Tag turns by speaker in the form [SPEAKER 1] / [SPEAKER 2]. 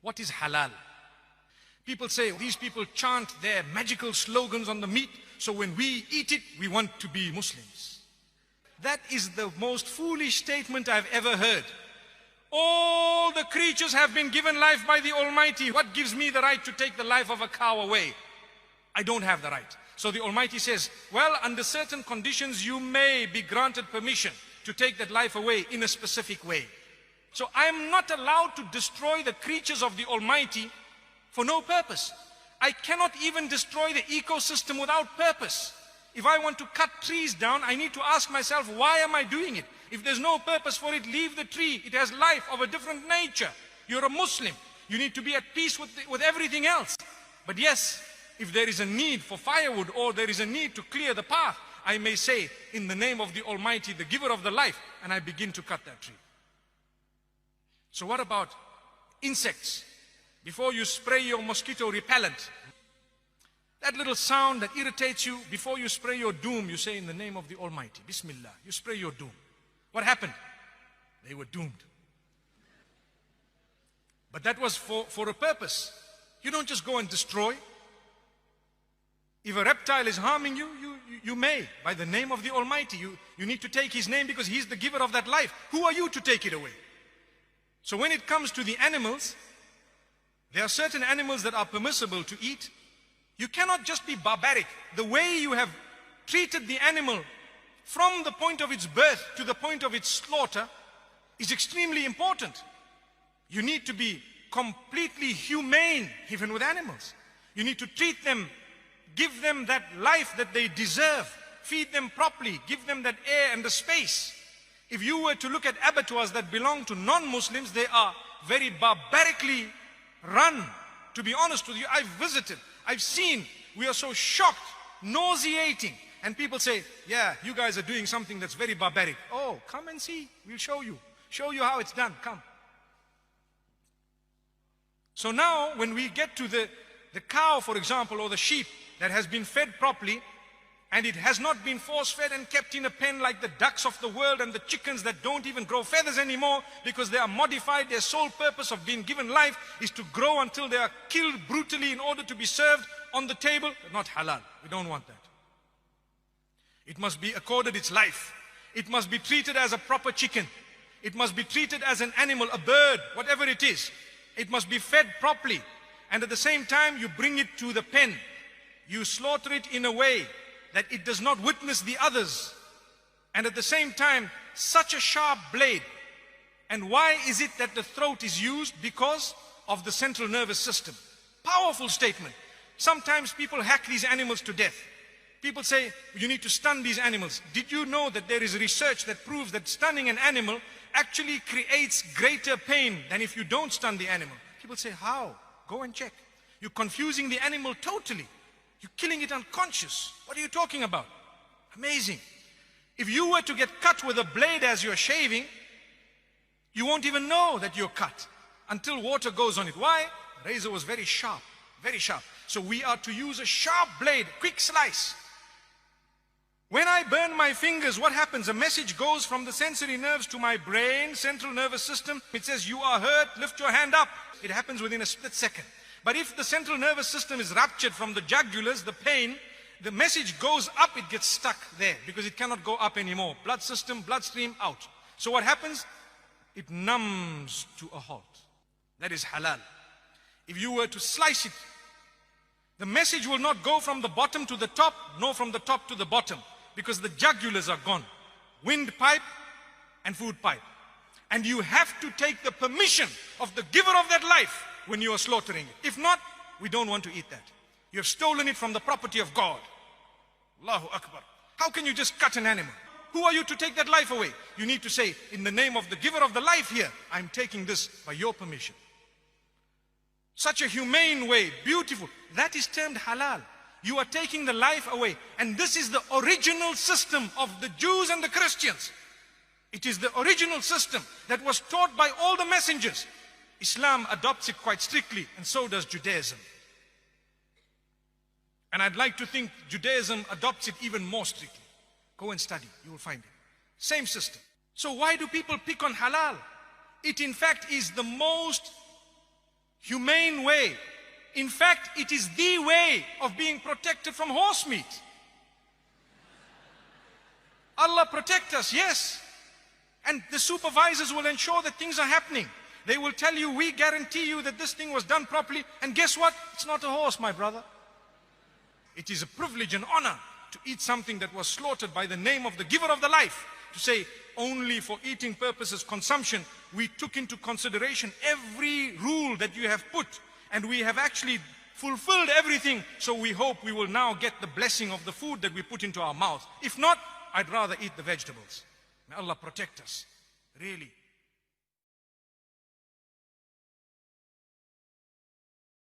[SPEAKER 1] What is halal? People say these people chant their magical slogans on the meat, so when we eat it, we want to be Muslims. That is the most foolish statement I've ever heard. All the creatures have been given life by the Almighty. What gives me the right to take the life of a cow away? I don't have the right. So the Almighty says, well, under certain conditions, you may be granted permission to take that life away in a specific way. So I am not allowed to destroy the creatures of the Almighty for no purpose. I cannot even destroy the ecosystem without purpose. If I want to cut trees down, I need to ask myself, why am I doing it? If there's no purpose for it, leave the tree. It has life of a different nature. You're a Muslim. You need to be at peace with everything else. But yes, if there is a need for firewood or there is a need to clear the path, I may say, in the name of the Almighty, the giver of the life, and I begin to cut that tree. So what about insects? Before you spray your mosquito repellent, that little sound that irritates you, before you spray your doom, you say, in the name of the Almighty, Bismillah, you spray your doom. What happened? They were doomed. But that was for a purpose. You don't just go and destroy. If a reptile is harming you, you may, by the name of the Almighty. You need to take His name because He's the giver of that life. Who are you to take it away? So when it comes to the animals, there are certain animals that are permissible to eat. You cannot just be barbaric. The way you have treated the animal from the point of its birth to the point of its slaughter is extremely important. You need to be completely humane even with animals. You need to treat them, give them that life that they deserve, feed them properly, give them that air and the space. If you were to look at abattoirs that belong to non-Muslims, they are very barbarically run. To be honest with you, I've visited, I've seen, we are so shocked, nauseating. And people say, yeah, you guys are doing something that's very barbaric. Oh, come and see, we'll show you how it's done, come. So now when we get to the cow, for example, or the sheep that has been fed properly, and it has not been force-fed and kept in a pen like the ducks of the world and the chickens that don't even grow feathers anymore because they are modified. Their sole purpose of being given life is to grow until they are killed brutally in order to be served on the table. Not halal. We don't want that. It must be accorded its life. It must be treated as a proper chicken. It must be treated as an animal, a bird, whatever it is. It must be fed properly. And at the same time, you bring it to the pen. You slaughter it in a way that it does not witness the others. And at the same time, such a sharp blade. And why is it that the throat is used? Because of the central nervous system. Powerful statement. Sometimes people hack these animals to death. People say, you need to stun these animals. Did you know that there is research that proves that stunning an animal actually creates greater pain than if you don't stun the animal? People say, how? Go and check. You're confusing the animal totally. You're killing it unconscious. What are you talking about? Amazing. If you were to get cut with a blade as you're shaving, you won't even know that you're cut until water goes on it. Why? The razor was very sharp, very sharp. So we are to use a sharp blade, quick slice. When I burn my fingers, what happens? A message goes from the sensory nerves to my brain, central nervous system. It says, you are hurt, lift your hand up. It happens within a split second. But if the central nervous system is ruptured from the jugulars, the pain, the message goes up, it gets stuck there because it cannot go up anymore. Blood system, bloodstream, out. So what happens? It numbs to a halt. That is halal. If you were to slice it, the message will not go from the bottom to the top, nor from the top to the bottom, because the jugulars are gone. Windpipe and food pipe. And you have to take the permission of the giver of that life when you are slaughtering it. If not, we don't want to eat that. You have stolen it from the property of God. Allahu Akbar. How can you just cut an animal? Who are you to take that life away? You need to say, in the name of the giver of the life here, I'm taking this by your permission. Such a humane way, beautiful. That is termed halal. You are taking the life away. And this is the original system of the Jews and the Christians. It is the original system that was taught by all the messengers. Islam adopts it quite strictly, and so does Judaism. And I'd like to think Judaism adopts it even more strictly. Go and study, you will find it. Same system. So why do people pick on halal? It in fact is the most humane way. In fact, it is the way of being protected from horse meat. Allah protect us, yes. And the supervisors will ensure that things are happening. They will tell you, we guarantee you that this thing was done properly. And guess what? It's not a horse, my brother. It is a privilege and honor to eat something that was slaughtered by the name of the giver of the life. To say, only for eating purposes, consumption, we took into consideration every rule that you have put. And we have actually fulfilled everything. So we hope we will now get the blessing of the food that we put into our mouth. If not, I'd rather eat the vegetables. May Allah protect us. Really.